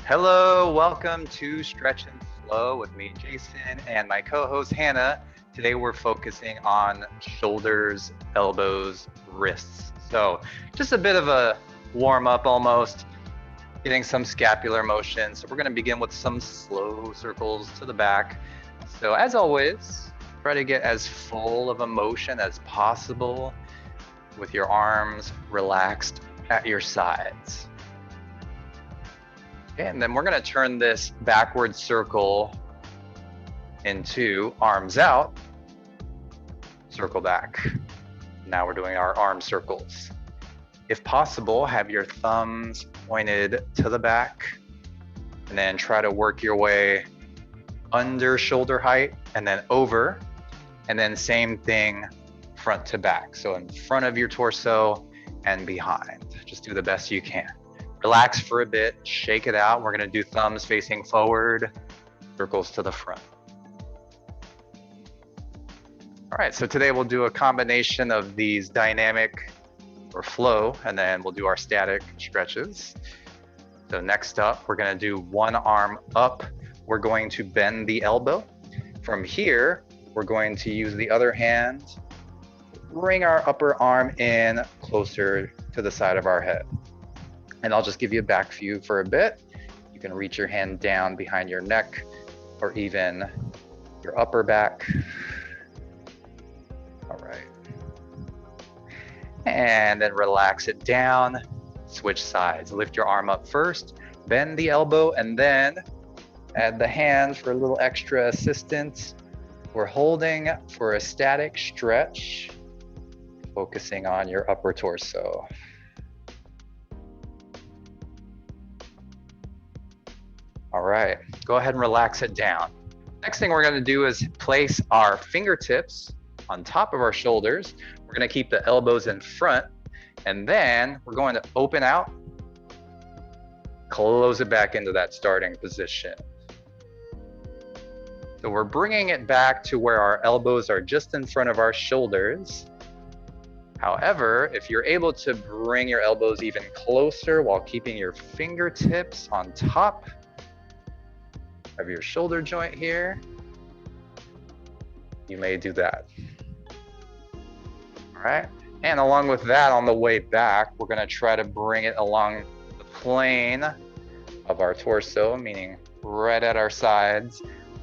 Hello, welcome to Stretch and Flow with me, Jason, and my co-host Hannah. Today we're focusing on shoulders, elbows, wrists. So just a bit of a warm up almost, getting some scapular motion. So we're going to begin with some slow circles to the back. So as always, try to get as full of a motion as possible with your arms relaxed at your sides. Okay, and then we're going to turn this backward circle into arms out, circle back. Now we're doing our arm circles. If possible, have your thumbs pointed to the back and then try to work your way under shoulder height and then over, and then same thing front to back. So in front of your torso and behind. Just do the best you can. Relax for a bit, shake it out. We're gonna do thumbs facing forward, circles to the front. All right, so today we'll do a combination of these dynamic or flow, and then we'll do our static stretches. So next up, we're gonna do one arm up. We're going to bend the elbow. From here, we're going to use the other hand, bring our upper arm in closer to the side of our head. And I'll just give you a back view for a bit. You can reach your hand down behind your neck or even your upper back. All right. And then relax it down, switch sides. Lift your arm up first, bend the elbow, and then add the hand for a little extra assistance. We're holding for a static stretch, focusing on your upper torso. All right, go ahead and relax it down. Next thing we're gonna do is place our fingertips on top of our shoulders. We're gonna keep the elbows in front, and then we're going to open out, close it back into that starting position. So we're bringing it back to where our elbows are just in front of our shoulders. However, if you're able to bring your elbows even closer while keeping your fingertips on top of your shoulder joint here, you may do that. All right, and along with that, on the way back, we're gonna try to bring it along the plane of our torso, meaning right at our sides.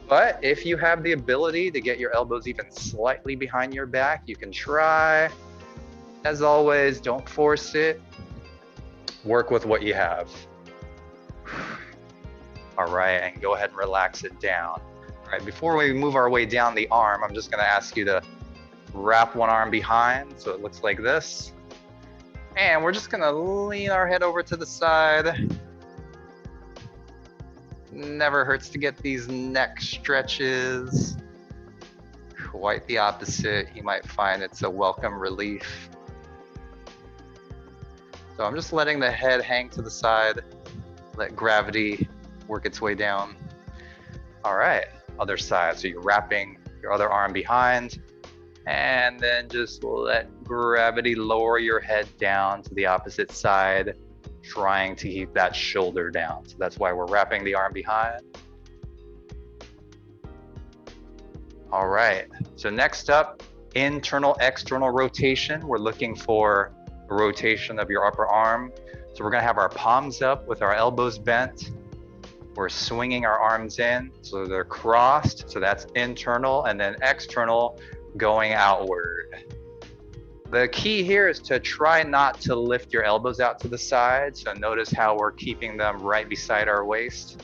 But if you have the ability to get your elbows even slightly behind your back, you can try. As always, don't force it. Work with what you have. All right, and go ahead and relax it down. All right, before we move our way down the arm, I'm just gonna ask you to wrap one arm behind so it looks like this. And we're just gonna lean our head over to the side. Never hurts to get these neck stretches. Quite the opposite. You might find it's a welcome relief. So I'm just letting the head hang to the side, let gravity work its way down. All right, other side. So you're wrapping your other arm behind, and then just let gravity lower your head down to the opposite side, trying to keep that shoulder down. So that's why we're wrapping the arm behind. All right, so next up, internal external rotation. We're looking for a rotation of your upper arm. So we're gonna have our palms up with our elbows bent. We're swinging our arms in, so they're crossed, so that's internal, and then external going outward. The key here is to try not to lift your elbows out to the side, so notice how we're keeping them right beside our waist,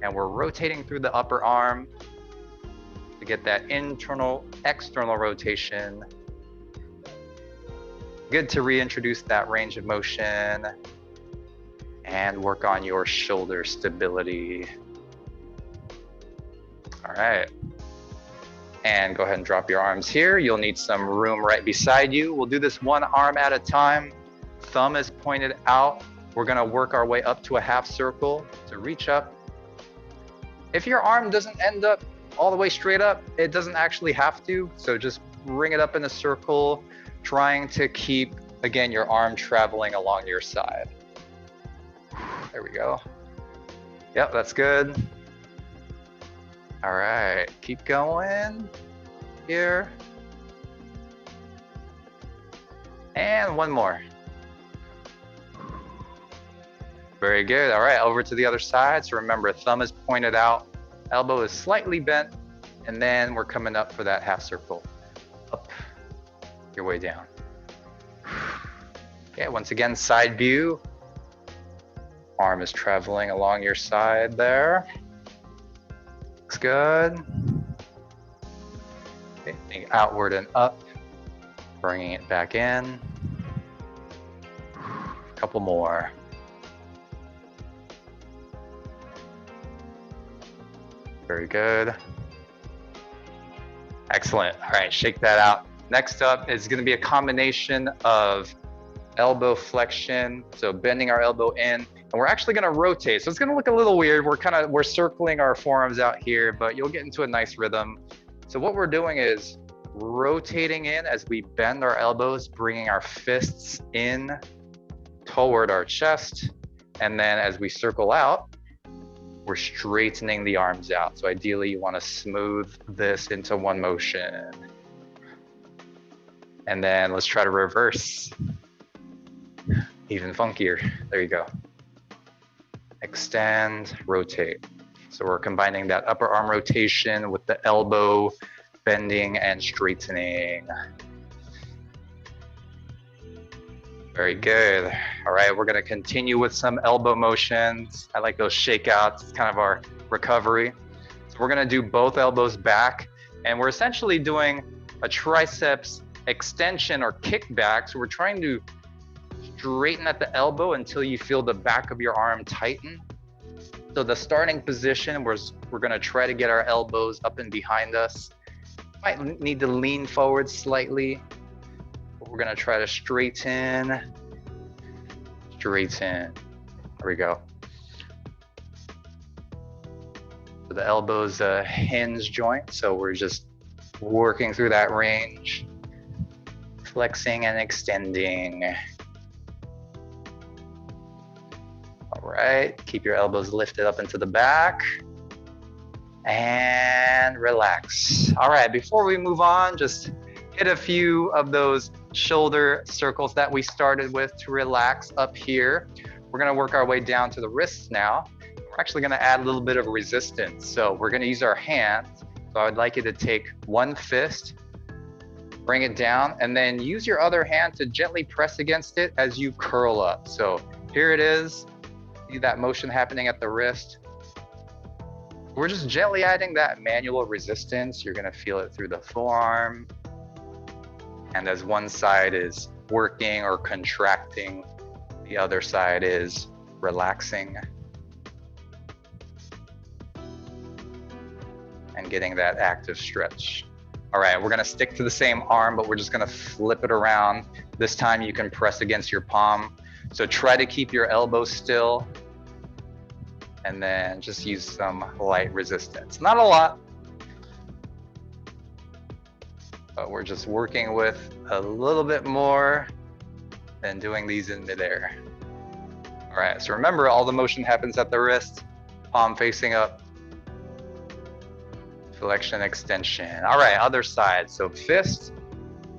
and we're rotating through the upper arm to get that internal, external rotation. Good to reintroduce that range of motion and work on your shoulder stability. All right. And go ahead and drop your arms here. You'll need some room right beside you. We'll do this one arm at a time. Thumb is pointed out. We're gonna work our way up to a half circle. So reach up. If your arm doesn't end up all the way straight up, it doesn't actually have to. So just bring it up in a circle, trying to keep, again, your arm traveling along your side. There we go. Yep, that's good. All right, keep going here. And one more. Very good. All right, over to the other side. So remember, thumb is pointed out, elbow is slightly bent, and then we're coming up for that half circle. Up your way down. Okay, once again, side view. Arm is traveling along your side there. Looks good. Okay, think outward and up, bringing it back in. A couple more. Very good. Excellent. All right, shake that out. Next up is going to be a combination of elbow flexion, so bending our elbow in, and we're actually going to rotate. So it's going to look a little weird. We're circling our forearms out here, but you'll get into a nice rhythm. So what we're doing is rotating in as we bend our elbows, bringing our fists in toward our chest, and then as we circle out, we're straightening the arms out. So ideally you want to smooth this into one motion. And then let's try to reverse. Even funkier. There you go. Extend, rotate. So we're combining that upper arm rotation with the elbow bending and straightening. Very good. All right, we're gonna continue with some elbow motions. I like those shakeouts, it's kind of our recovery. So we're gonna do both elbows back, and we're essentially doing a triceps extension or kickback. So we're trying to straighten at the elbow until you feel the back of your arm tighten. So the starting position, we're gonna try to get our elbows up and behind us. Might need to lean forward slightly. We're gonna try to straighten. There we go. So the elbow's a hinge joint, so we're just working through that range, flexing and extending. All right, keep your elbows lifted up into the back and relax. All right, before we move on, just hit a few of those shoulder circles that we started with to relax up here. We're gonna work our way down to the wrists now. We're actually gonna add a little bit of resistance. So we're gonna use our hands. So I would like you to take one fist, bring it down, and then use your other hand to gently press against it as you curl up. So here it is. See that motion happening at the wrist. We're just gently adding that manual resistance. You're gonna feel it through the forearm. And as one side is working or contracting, the other side is relaxing and getting that active stretch. All right, we're gonna stick to the same arm, but we're just gonna flip it around. This time you can press against your palm. So try to keep your elbow still and then just use some light resistance. Not a lot, but we're just working with a little bit more than doing these in midair. All right, so remember, all the motion happens at the wrist, palm facing up, flexion, extension. All right, other side. So fist,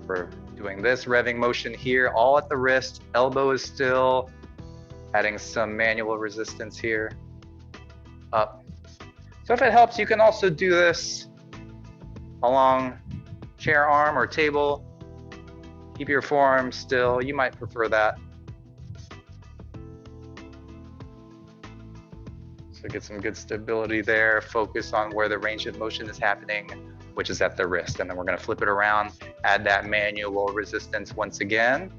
we're doing this revving motion here, all at the wrist, elbow is still, adding some manual resistance here, up. So if it helps, you can also do this along chair arm or table. Keep your forearm still, you might prefer that. So get some good stability there, focus on where the range of motion is happening, which is at the wrist. And then we're gonna flip it around, add that manual resistance once again.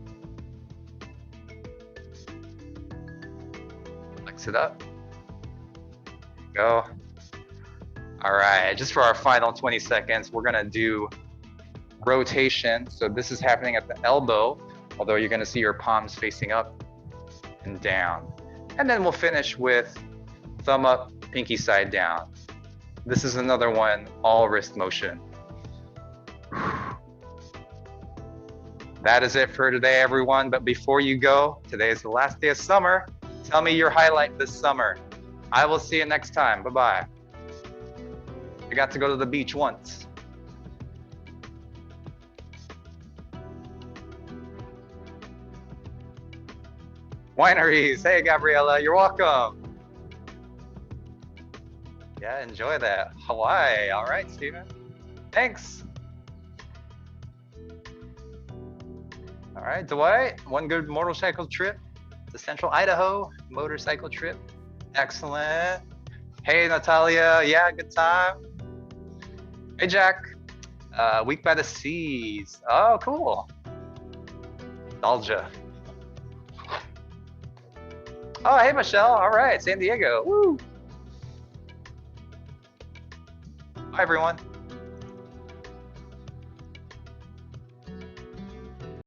Flex it up, go. All right, just for our final 20 seconds, we're gonna do rotation. So this is happening at the elbow, although you're gonna see your palms facing up and down. And then we'll finish with thumb up, pinky side down. This is another one, all wrist motion. That is it for today, everyone. But before you go, today is the last day of summer. Tell me your highlight this summer. I will see you next time. Bye-bye. I got to go to the beach once. Wineries. Hey, Gabriella, you're welcome. Yeah, enjoy that. Hawaii. All right, Steven. Thanks. All right, Dwight. One good motorcycle trip to Central Idaho. Motorcycle trip. Excellent. Hey, Natalia. Yeah, good time. Hey, Jack. Week by the Seas. Oh, cool. Nostalgia. Oh, hey, Michelle. All right, San Diego. Woo. Bye, everyone.